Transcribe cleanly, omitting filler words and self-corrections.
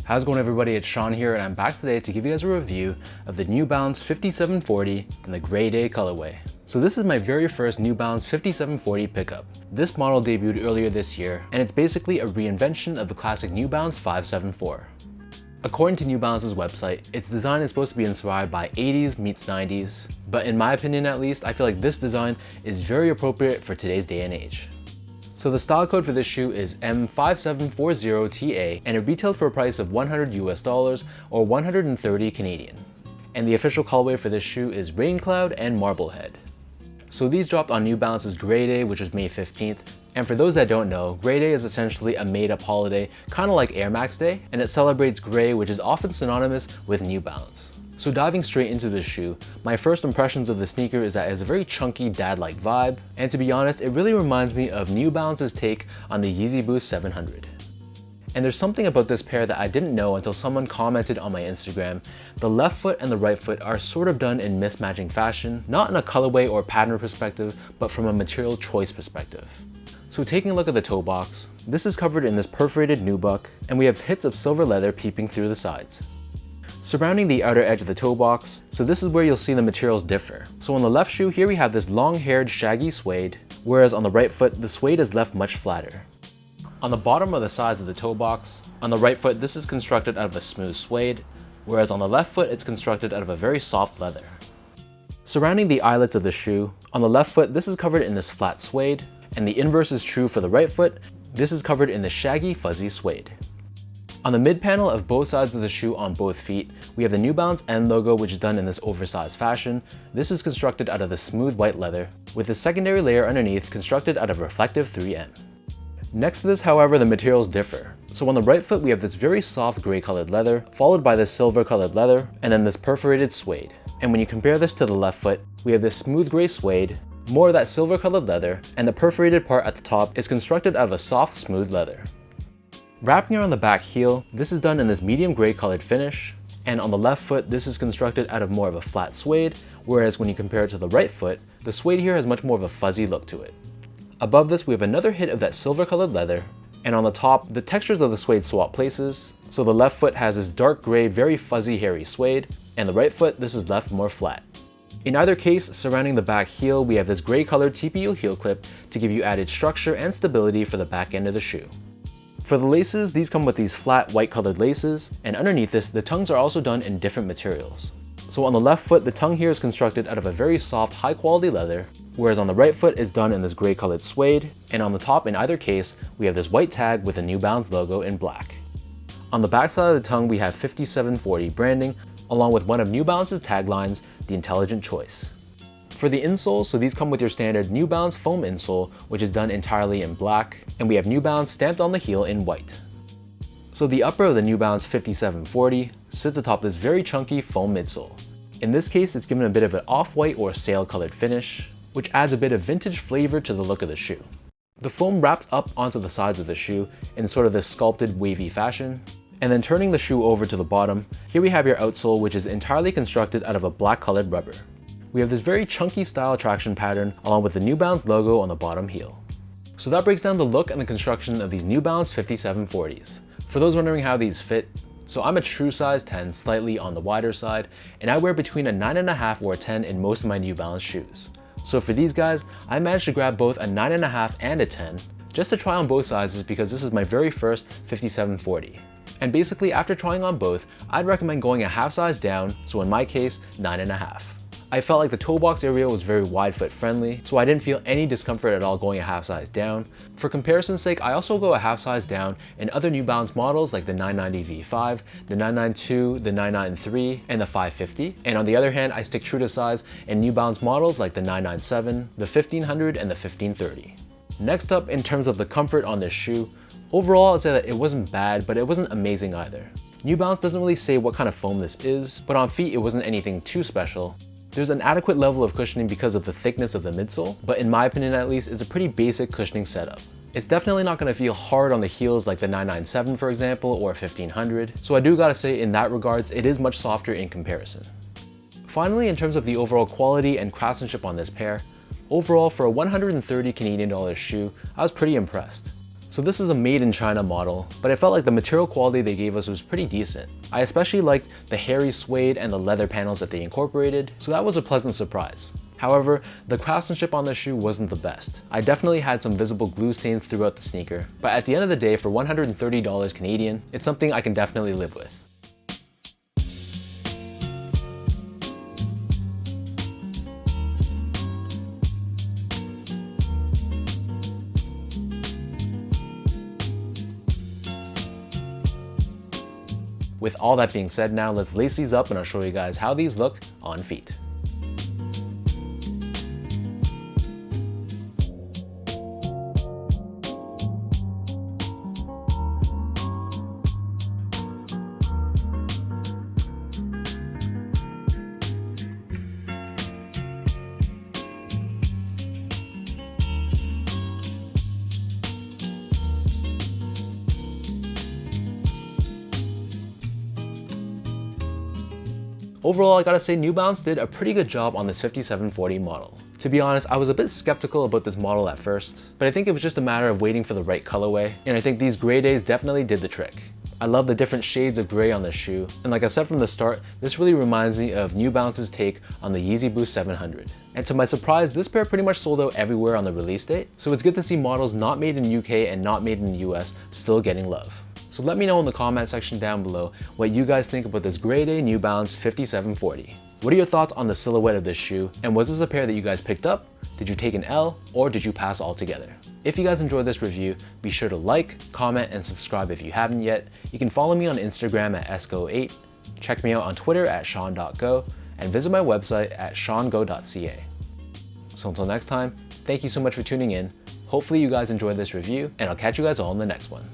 How's it going, everybody? It's Sean here, and I'm back today to give you guys a review of the New Balance 5740 in the Gray Day colorway. So this is my very first New Balance 5740 pickup. This model debuted earlier this year, and it's basically a reinvention of the classic New Balance 574. According to New Balance's website, its design is supposed to be inspired by 80s meets 90s, but in my opinion at least, I feel like this design is very appropriate for today's day and age. So the style code for this shoe is M5740TA, and it retailed for a price of $100 US or 130 Canadian. And the official colorway for this shoe is Rain Cloud and Marblehead. So these dropped on New Balance's Gray Day, which was May 15th. And for those that don't know, Gray Day is essentially a made-up holiday, kind of like Air Max Day, and it celebrates gray, which is often synonymous with New Balance. So diving straight into this shoe, my first impressions of the sneaker is that it has a very chunky dad-like vibe, and to be honest, it really reminds me of New Balance's take on the Yeezy Boost 700. And there's something about this pair that I didn't know until someone commented on my Instagram. The left foot and the right foot are sort of done in mismatching fashion, not in a colorway or pattern perspective, but from a material choice perspective. So taking a look at the toe box, this is covered in this perforated nubuck, and we have hits of silver leather peeping through the sides. Surrounding the outer edge of the toe box, so this is where you'll see the materials differ. So on the left shoe, here we have this long-haired shaggy suede, whereas on the right foot, the suede is left much flatter. On the bottom of the sides of the toe box, on the right foot, this is constructed out of a smooth suede, whereas on the left foot, it's constructed out of a very soft leather. Surrounding the eyelets of the shoe, on the left foot, this is covered in this flat suede, and the inverse is true for the right foot. This is covered in the shaggy fuzzy suede. On the mid panel of both sides of the shoe on both feet, we have the New Balance N logo, which is done in this oversized fashion. This is constructed out of the smooth white leather, with the secondary layer underneath constructed out of reflective 3M. Next to this, however, the materials differ. So on the right foot, we have this very soft gray colored leather, followed by this silver colored leather, and then this perforated suede. And when you compare this to the left foot, we have this smooth gray suede, more of that silver colored leather, and the perforated part at the top is constructed out of a soft, smooth leather. Wrapping around the back heel, this is done in this medium gray colored finish, and on the left foot, this is constructed out of more of a flat suede, whereas when you compare it to the right foot, the suede here has much more of a fuzzy look to it. Above this, we have another hit of that silver colored leather, and on the top, the textures of the suede swap places, so the left foot has this dark gray, very fuzzy, hairy suede, and the right foot, this is left more flat. In either case, surrounding the back heel, we have this gray colored TPU heel clip to give you added structure and stability for the back end of the shoe. For the laces, these come with these flat white colored laces, and underneath this, the tongues are also done in different materials. So on the left foot, the tongue here is constructed out of a very soft, high quality leather, whereas on the right foot, it's done in this gray colored suede, and on the top, in either case, we have this white tag with a New Balance logo in black. On the back side of the tongue, we have 5740 branding, along with one of New Balance's taglines, the intelligent choice. For the insole, so these come with your standard New Balance foam insole, which is done entirely in black, and we have New Balance stamped on the heel in white. So the upper of the New Balance 5740 sits atop this very chunky foam midsole. In this case, it's given a bit of an off-white or sail colored finish, which adds a bit of vintage flavor to the look of the shoe. The foam wraps up onto the sides of the shoe in sort of this sculpted wavy fashion, and then turning the shoe over to the bottom, here we have your outsole, which is entirely constructed out of a black colored rubber. We have this very chunky style traction pattern along with the New Balance logo on the bottom heel. So that breaks down the look and the construction of these New Balance 5740s. For those wondering how these fit, so I'm a true size 10, slightly on the wider side, and I wear between a 9.5 or a 10 in most of my New Balance shoes. So for these guys, I managed to grab both a 9.5 and a 10, just to try on both sizes because this is my very first 5740. And basically after trying on both, I'd recommend going a half size down, so in my case, 9.5. I felt like the toe box area was very wide foot friendly, so I didn't feel any discomfort at all going a half size down. For comparison's sake, I also go a half size down in other New Balance models like the 990 V5, the 992, the 993, and the 550. And on the other hand, I stick true to size in New Balance models like the 997, the 1500, and the 1530. Next up, in terms of the comfort on this shoe, overall I'd say that it wasn't bad, but it wasn't amazing either. New Balance doesn't really say what kind of foam this is, but on feet it wasn't anything too special. There's an adequate level of cushioning because of the thickness of the midsole, but in my opinion at least, it's a pretty basic cushioning setup. It's definitely not going to feel hard on the heels like the 997 for example, or 1500, so I do gotta say in that regards, it is much softer in comparison. Finally, in terms of the overall quality and craftsmanship on this pair, overall for a 130 Canadian dollars shoe, I was pretty impressed. So this is a made in China model, but I felt like the material quality they gave us was pretty decent. I especially liked the hairy suede and the leather panels that they incorporated, so that was a pleasant surprise. However, the craftsmanship on the shoe wasn't the best. I definitely had some visible glue stains throughout the sneaker, but at the end of the day, for $130 Canadian, it's something I can definitely live with. With all that being said, now let's lace these up and I'll show you guys how these look on feet. Overall, I gotta say New Balance did a pretty good job on this 5740 model. To be honest, I was a bit skeptical about this model at first, but I think it was just a matter of waiting for the right colorway, and I think these gray days definitely did the trick. I love the different shades of gray on this shoe, and like I said from the start, this really reminds me of New Balance's take on the Yeezy Boost 700. And to my surprise, this pair pretty much sold out everywhere on the release date, so it's good to see models not made in UK and not made in the US still getting love. So let me know in the comment section down below what you guys think about this grade A New Balance 5740. What are your thoughts on the silhouette of this shoe? And was this a pair that you guys picked up? Did you take an L or did you pass altogether? If you guys enjoyed this review, be sure to like, comment, and subscribe if you haven't yet. You can follow me on Instagram at esco8, check me out on Twitter at sean.go, and visit my website at seango.ca. So until next time, thank you so much for tuning in. Hopefully you guys enjoyed this review, and I'll catch you guys all in the next one.